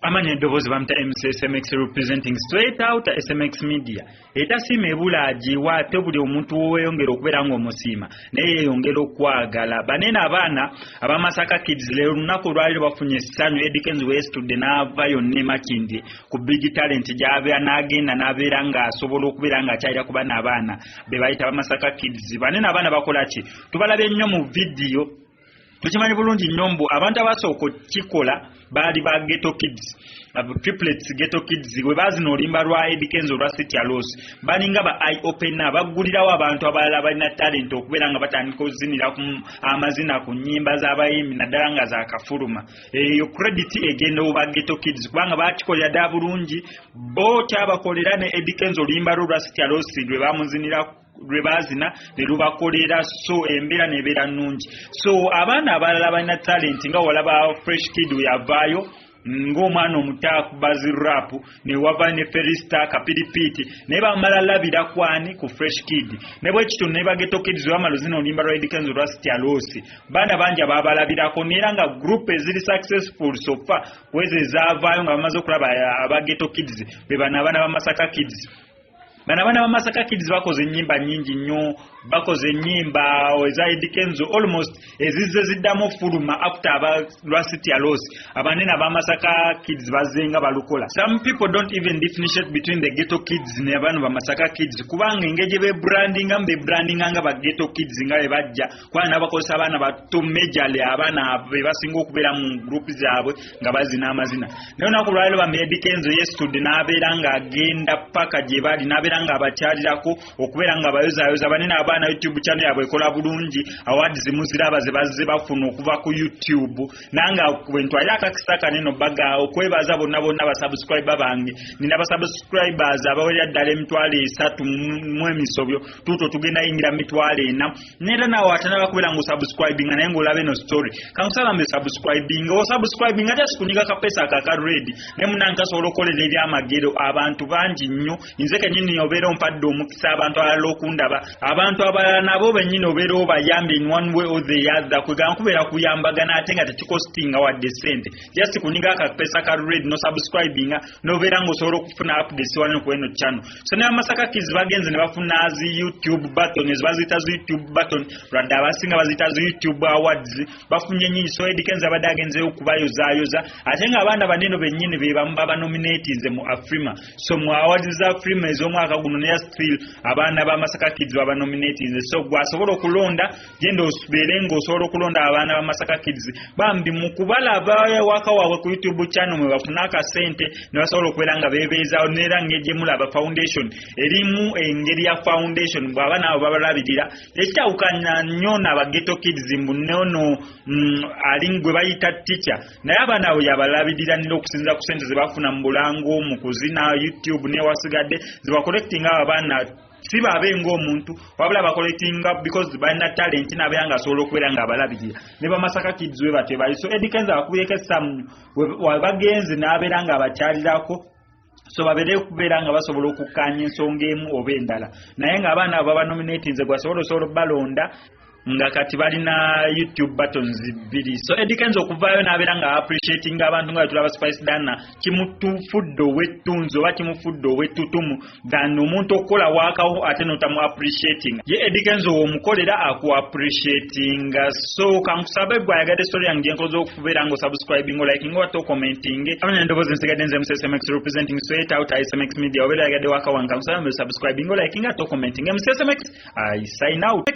Amanya eddoboozi bamta MCSMX representing straight out SMX media. Etasiima ebula agiwa ate buli omuntu weyongera okubeera ng'omusiima naye yeyongera okwagala. Banene abaana abamasaka kids leero lunaku lwali bafunye essanyu Edikens westudde n'avaayo ne Makindye ku big talent gy'abeera n'agenda n'abeera ng'asobola okubeera ng'akyalira ku bana abaana be bayita bamasaka kids. Banene abaana bakola ki? Tubalabye nnyo mu vidiyo. Tukimanyi bulungi nnyo mbu abantu abasooka okukikola baali ba ghetto kids. Triplets ghetto kids we bazina olimba lwa Edikenzo lwa City Alos balinga ba eye opener baggulirawo abantu abalala balina talent okubeera nga batandika okuzinira ku amazina ku nnyimba z'abayimbi naddala nga za kafuluma. Eyo credit egenda oba ghetto kids kubanga bakikolera ddala bulungi bo kyabakolera ne Edikenzo olimba lwa City Alos lwe bamuzinira lwebazina ne lubakolera so embeera nebeera nnungi. So abaana abalala balina talent nga walaba fresh kid yavaayo ng'omwana omutaaku Bazi Rap ne wava ne Ferista Kapiripiti ne bamala labira kwani ku fresh kid ne bwe kityo ne bageto kids bamala zino olimba lwa Edikenzo lwa City Alosi baana bangi ababalabirako nera nga group eziri successful so far kweze zaavaayo nga bamaze okulaba abageto kids be bana bamasaka kids. Bana bamasaka kids bakoze ennyimba nnyingi nnyo bakoze ennyimba eza Edikenzo almost ezizze ziddamu fuluma after aba lwa City Alos abanene abamasaka kids bazenga balukola. Some people don't even differentiate between the ghetto kids ne abantu bamasaka kids kubanga engeje be branding nga ba ghetto kids nga bajja kwana abakozesa abaana bato majorly abaana be basinga okubeera mu group zaabwe nga bazina amazina. Naye nakulwaliro ba Edikenzo yesterday n'abeera nga agenda paka gye bali n'abeera nga abakyalirako okubeera nga abayozayoza banene abaana YouTube channel yabwe ekola bulungi awards muziraba ze bazze bafuna okuva ku YouTube nanga bwentu ali akakisa kaneno baga okwebaza bonna ba subscriber bange nina ba subscribers abawera ddala emitwalo 3 mu emisobyo tuto tugenda ingira mitwalo 4 nera nawe atana bakubeera ngo subscribing naye ngo olabe no story kamusala mbe subscribing o subscribing ate sikuniga kapesa kaka ready ne munanka solo kolera eri amagero abantu bangi nnyo inze kenyini obeera ompadde omukisa abantu abalala okundaba abantu abalala nabo bennyini obeera obayambe in one way or the other kwegamba kubeera kuyambagana ate nga tekikostinga wadde sente just kuniga akapesa ka ready no subscribing nobeera ng'osobola okufuna updates wano ku eno channel. So ne Masaka Kids bagenze ne bafuna zi YouTube button ezibazita zi YouTube button lwadde abasinga bazita zi YouTube awards bafunye nyingi. So Edikenzo abadde agenzeyo okubayozaayoza ate nga abaana banene bennyini be bamu baba nominatinze mu Afrima. So mu awards za Afrima ez'omwaka guno ne still abaana ba Masaka Kids baba nominatinze. So gwasobola okulonda genda osubeere ng'osobola okulonda abaana ba Masaka Kids bambi mu kubalaba waka waabwe ku YouTube channel mwe bafuna akasente ne basobola okubeera nga beebeezaawo neera ng'egye mulaba foundation erimu engeri ya foundation bw'aba nabo babalabirira ekikyawukanya nnyo n'abageto kids mbu nono ali gwe bayita teacher naye abaana abo yabalabirira nira okusinza ku sente ze bafuna mu bulango mu kuzina YouTube ne wasigadde zibacollecting abo abaana siba abenga omuntu wabula bacollectinga because balina talent nabeera nga asobola okubeera nga abalabirira ne bamasaka kids we bate bali. So Edikenzo akubiyeko essamu wabagenzi n'abeera nga abakyalirako so babere kubeera nga basobola okukkaanya ensonga emu oba endala naye nga abaana abo baba nominatinze gwasobola balonda nga kati balina YouTube buttons 2. So Edikenzo okuvaayo n'abeera nga appreciating abantu nga tulaba Spice Dana kimutufudde owettunzi oba kimufudde owettutumu than omuntu okukola waakawo ate notamu appreciating ye Edikenzo omukolera aku appreciating. So kankusabe gwe ayagadde story yange gyenkoze okubeera nga subscribing o liking o commenting abanya ndoboozi nsigadde nze MCSMX representing straight out SMX media obeera ayagadde wakawange kankusabe subscribing o liking o commenting MCSMX I sign out.